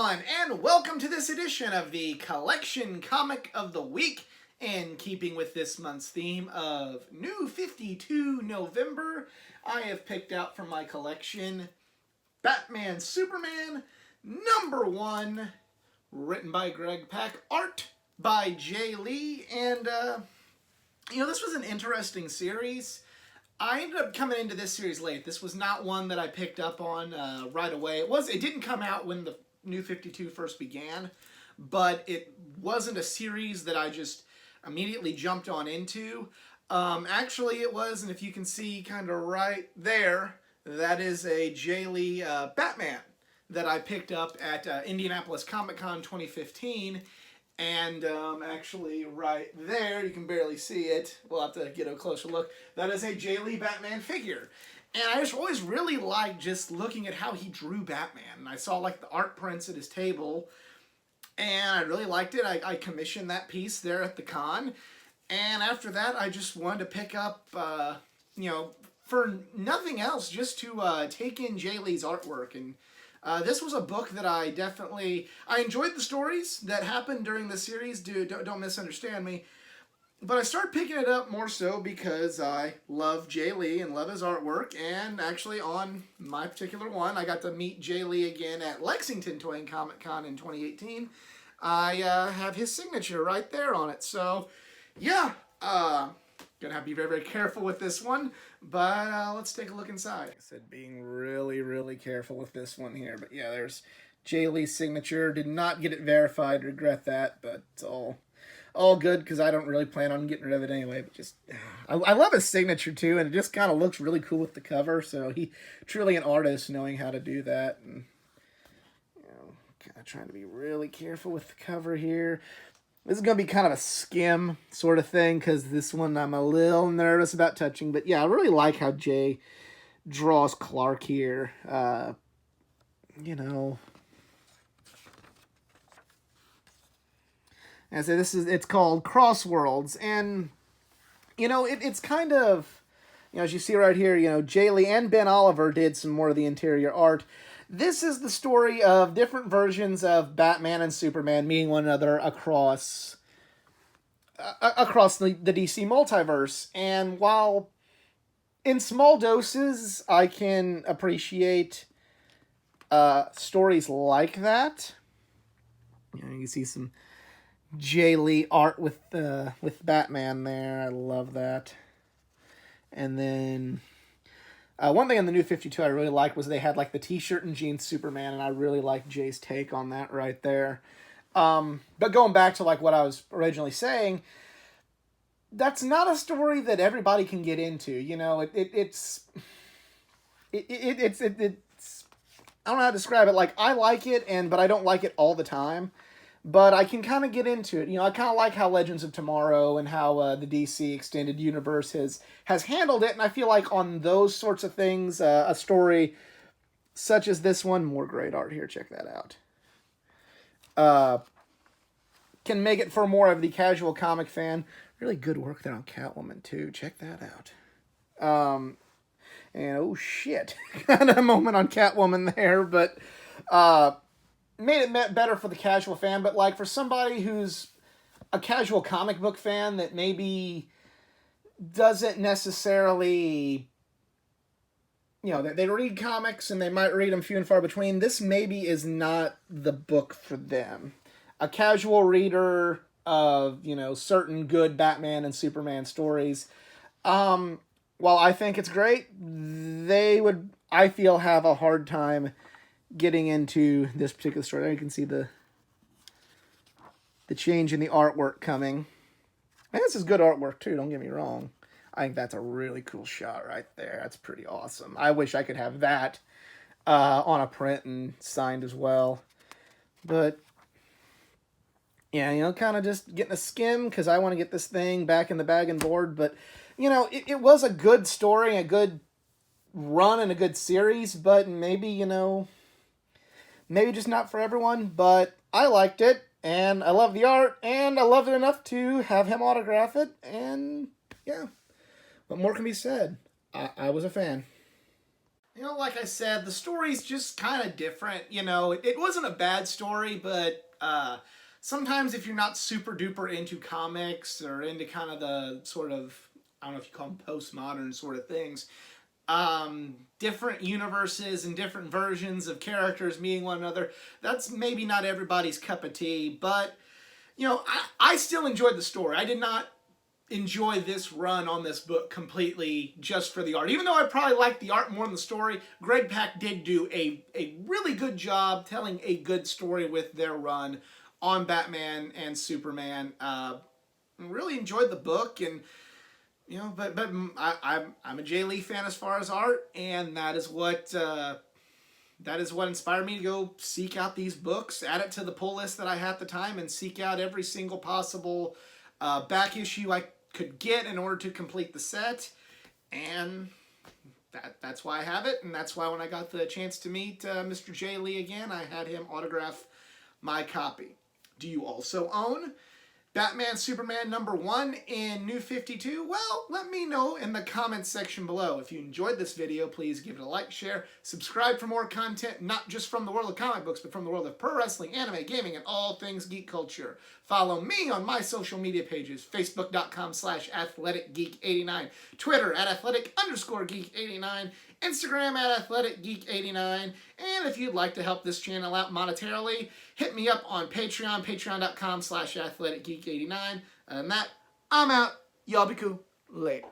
everyone, and welcome to this edition of the Collection Comic of the Week. In keeping with this month's theme of New 52 November, I have picked out from my collection Batman Superman #1, written by Greg Pak, art by Jay Lee, and this was an interesting series. I ended up coming into this series late. This was not one that I picked up on right away. It didn't come out when the New 52 first began, but it wasn't a series that I just immediately jumped on into. Actually, it was, and if you can see kind of right there, that is a Jay Lee Batman that I picked up at Indianapolis Comic Con 2015. And actually right there, you can barely see it. We'll have to get a closer look. That is a Jay Lee Batman figure. And I just always really liked just looking at how he drew Batman. And I saw like the art prints at his table. And I really liked it. I commissioned that piece there at the con. And after that, I just wanted to pick up, for nothing else, just to take in Jay Lee's artwork. And this was a book that I enjoyed the stories that happened during the series. Don't misunderstand me. But I started picking it up more so because I love Jay Lee and love his artwork. And actually on my particular one, I got to meet Jay Lee again at Lexington Toy and Comic Con in 2018. I have his signature right there on it. So, yeah, gonna have to be very, very careful with this one. But let's take a look inside. Like I said, being really, really careful with this one here. But yeah, there's Jay Lee's signature. Did not get it verified. Regret that, but it's all good because I don't really plan on getting rid of it anyway. But just, I love his signature too, and it just kind of looks really cool with the cover. So he truly an artist, knowing how to do that, and kind of trying to be really careful with the cover here. This is going to be kind of a skim sort of thing because this one I'm a little nervous about touching. But yeah, I really like how Jay draws Clark here. And so it's called Crossworlds. And, it's kind of, as you see right here, Jay Lee and Ben Oliver did some more of the interior art. This is the story of different versions of Batman and Superman meeting one another across the DC multiverse. And while in small doses I can appreciate stories like that, you can see some Jay Lee art with Batman there. I love that. And then one thing in the New 52 I really liked was they had like the t-shirt and jeans Superman, and I really liked Jay's take on that right there. But going back to like what I was originally saying, that's not a story that everybody can get into. It's I don't know how to describe it. Like, I like it, but I don't like it all the time. But I can kind of get into it. I kind of like how Legends of Tomorrow and how the DC Extended Universe has handled it. And I feel like on those sorts of things, a story such as this one, more great art here, check that out, can make it for more of the casual comic fan. Really good work there on Catwoman, too. Check that out. And, oh, shit. Kind of a moment on Catwoman there, but made it better for the casual fan, but like for somebody who's a casual comic book fan that maybe doesn't necessarily, they read comics and they might read them few and far between, this maybe is not the book for them. A casual reader of, certain good Batman and Superman stories, while I think it's great, they would, I feel, have a hard time getting into this particular story. There you can see the change in the artwork coming. And this is good artwork too, don't get me wrong. I think that's a really cool shot right there. That's pretty awesome. I wish I could have that on a print and signed as well. But yeah, kind of just getting a skim because I want to get this thing back in the bag and board. But, it was a good story, a good run, and a good series. But maybe, maybe just not for everyone, but I liked it, and I love the art, and I loved it enough to have him autograph it, and yeah, what more can be said? I was a fan. You know, like I said, the story's just kind of different. You know, it wasn't a bad story, but sometimes if you're not super duper into comics or into kind of the sort of, I don't know if you call them postmodern sort of things, different universes and different versions of characters meeting one another, that's maybe not everybody's cup of tea. But, you know, I still enjoyed the story. I did not enjoy this run on this book completely just for the art. Even though I probably liked the art more than the story, Greg Pak did do a really good job telling a good story with their run on Batman and Superman. Really enjoyed the book, and you know, but I'm a Jay Lee fan as far as art, and that is what inspired me to go seek out these books, add it to the pull list that I had at the time, and seek out every single possible back issue I could get in order to complete the set. And that's why I have it, and that's why when I got the chance to meet Mr. Jay Lee again, I had him autograph my copy. Do you also own Batman Superman #1 in New 52? Well, let me know in the comments section below. If you enjoyed this video, please give it a like, share, subscribe for more content, not just from the world of comic books, but from the world of pro wrestling, anime, gaming, and all things geek culture. Follow me on my social media pages, facebook.com/athleticgeek89, Twitter @athletic_geek89, Instagram @athleticgeek89, and if you'd like to help this channel out monetarily, hit me up on Patreon, patreon.com/athleticgeek89. And that, I'm out. Y'all be cool. Later.